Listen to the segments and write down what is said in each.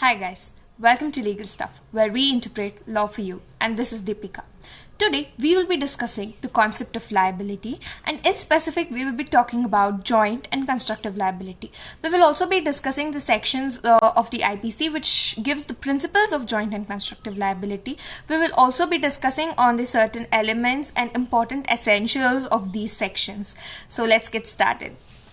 Hi guys, welcome to Legal Stuff, where we interpret law for you, and this is Deepika. Today we will be discussing the concept of liability, and in specific we will be talking about joint and constructive liability. We will also be discussing the sections of the IPC which gives the principles of joint and constructive liability. We will also be discussing on the certain elements and important essentials of these sections. So let's get started.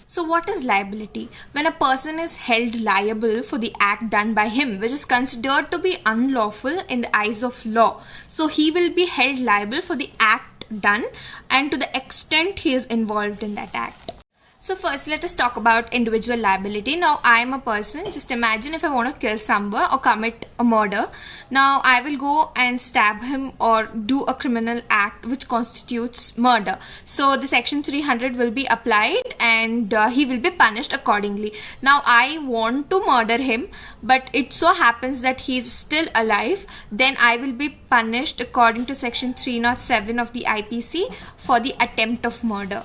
So what is liability? When a person is held liable for the act done by him, which is considered to be unlawful in the eyes of law. So he will be held liable for the act done and to the extent he is involved in that act. So first let us talk about individual liability. Now I am a person, just imagine if I want to kill someone or commit a murder. Now I will go and stab him or do a criminal act which constitutes murder. So the section 300 will be applied and he will be punished accordingly. Now I want to murder him, but it so happens that he is still alive. Then I will be punished according to section 307 of the IPC for the attempt of murder.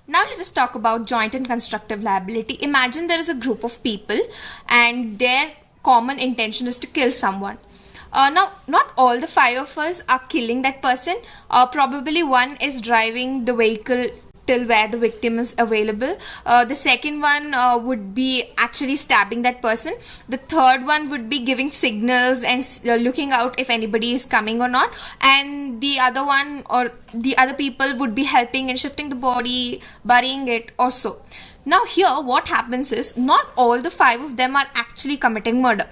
Now let us talk about joint and constructive liability. Imagine there is a group of people and their common intention is to kill someone. Now not all the five of us are killing that person. Probably one is driving the vehicle till where the victim is available. The second one would be actually stabbing that person. The third one would be giving signals and looking out if anybody is coming or not. And the other one or the other people would be helping and shifting the body, burying it or so. Now here what happens is not all the five of them are actually committing murder.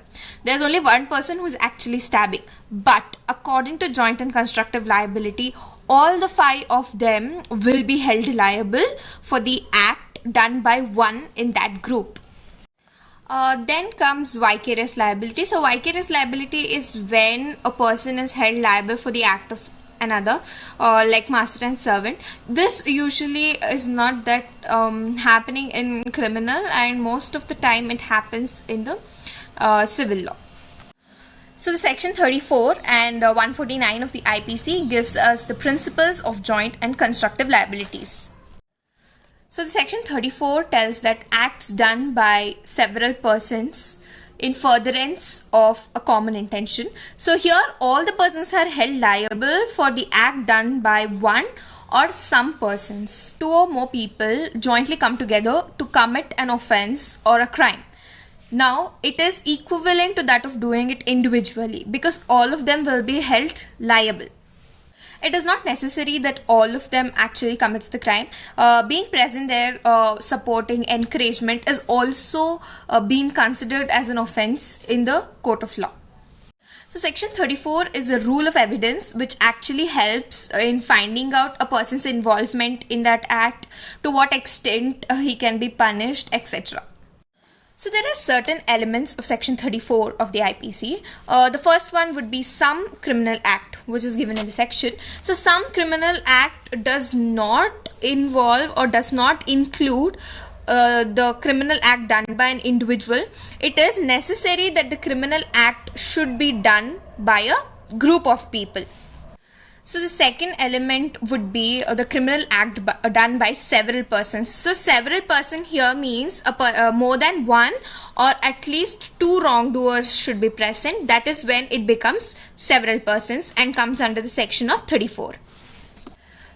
There's only one person who is actually stabbing. But according to joint and constructive liability, all the five of them will be held liable for the act done by one in that group. Then comes vicarious liability. So vicarious liability is when a person is held liable for the act of another, like master and servant. This usually is not that happening in criminal, and most of the time it happens in the civil law. So the section 34 and 149 of the IPC gives us the principles of joint and constructive liabilities. So the section 34 tells that acts done by several persons in furtherance of a common intention. So here all the persons are held liable for the act done by one or some persons. Two or more people jointly come together to commit an offense or a crime. Now it is equivalent to that of doing it individually because all of them will be held liable. It is not necessary that all of them actually commits the crime. Being present there, supporting, encouragement is also being considered as an offense in the court of law. So section 34 is a rule of evidence which actually helps in finding out a person's involvement in that act, to what extent he can be punished, etc. So there are certain elements of section 34 of the IPC. The first one would be some criminal act, which is given in the section. So some criminal act does not involve or does not include the criminal act done by an individual. It is necessary that the criminal act should be done by a group of people. So the second element would be the criminal act done by several persons. So several person here means more than one or at least two wrongdoers should be present. That is when it becomes several persons and comes under the section of 34.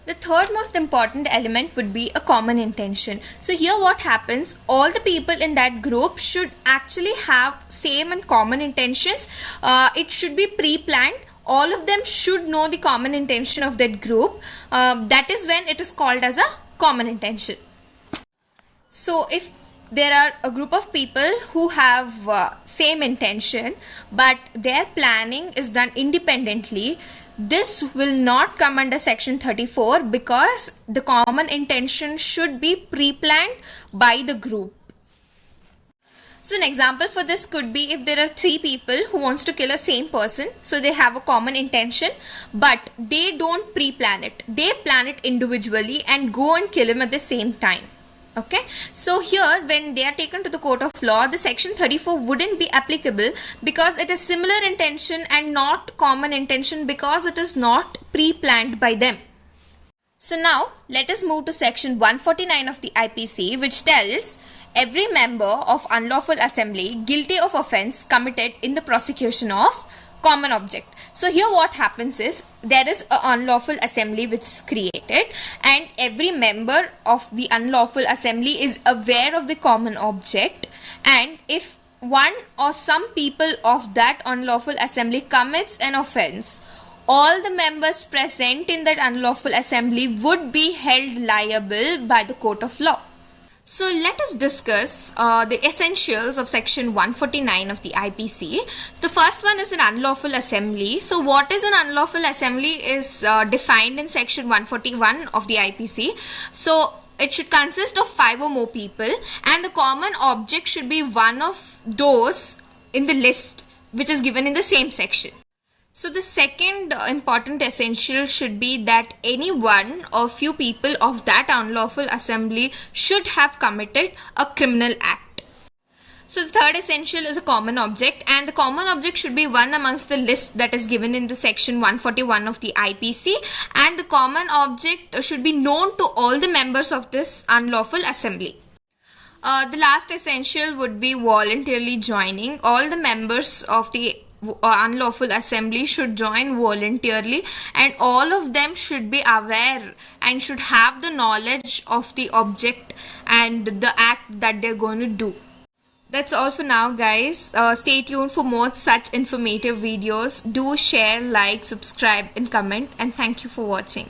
The third most important element would be a common intention. So here what happens, all the people in that group should actually have same and common intentions. It should be pre-planned. All of them should know the common intention of that group. That is when it is called as a common intention. So if there are a group of people who have same intention but their planning is done independently, this will not come under section 34 because the common intention should be pre-planned by the group. So an example for this could be if there are three people who wants to kill a same person. So they have a common intention but they don't pre-plan it. They plan it individually and go and kill him at the same time. Okay, so here when they are taken to the court of law, the section 34 wouldn't be applicable because it is similar intention and not common intention because it is not pre-planned by them. So now let us move to section 149 of the IPC, which tells every member of unlawful assembly guilty of offence committed in the prosecution of common object. So here what happens is, there is an unlawful assembly which is created, and every member of the unlawful assembly is aware of the common object, and if one or some people of that unlawful assembly commits an offence, all the members present in that unlawful assembly would be held liable by the court of law. So let us discuss the essentials of section 149 of the IPC. The first one is an unlawful assembly. So what is an unlawful assembly is defined in section 141 of the IPC. So it should consist of 5 or more people, and the common object should be one of those in the list which is given in the same section. So the second important essential should be that any one or few people of that unlawful assembly should have committed a criminal act. So the third essential is a common object, and the common object should be one amongst the list that is given in the section 141 of the IPC, and the common object should be known to all the members of this unlawful assembly. The last essential would be voluntarily joining. All the members of the unlawful assembly should join voluntarily, and all of them should be aware and should have the knowledge of the object and the act that they're going to do. That's all for now, guys. Stay tuned for more such informative videos. Do share, like, subscribe and comment, and thank you for watching.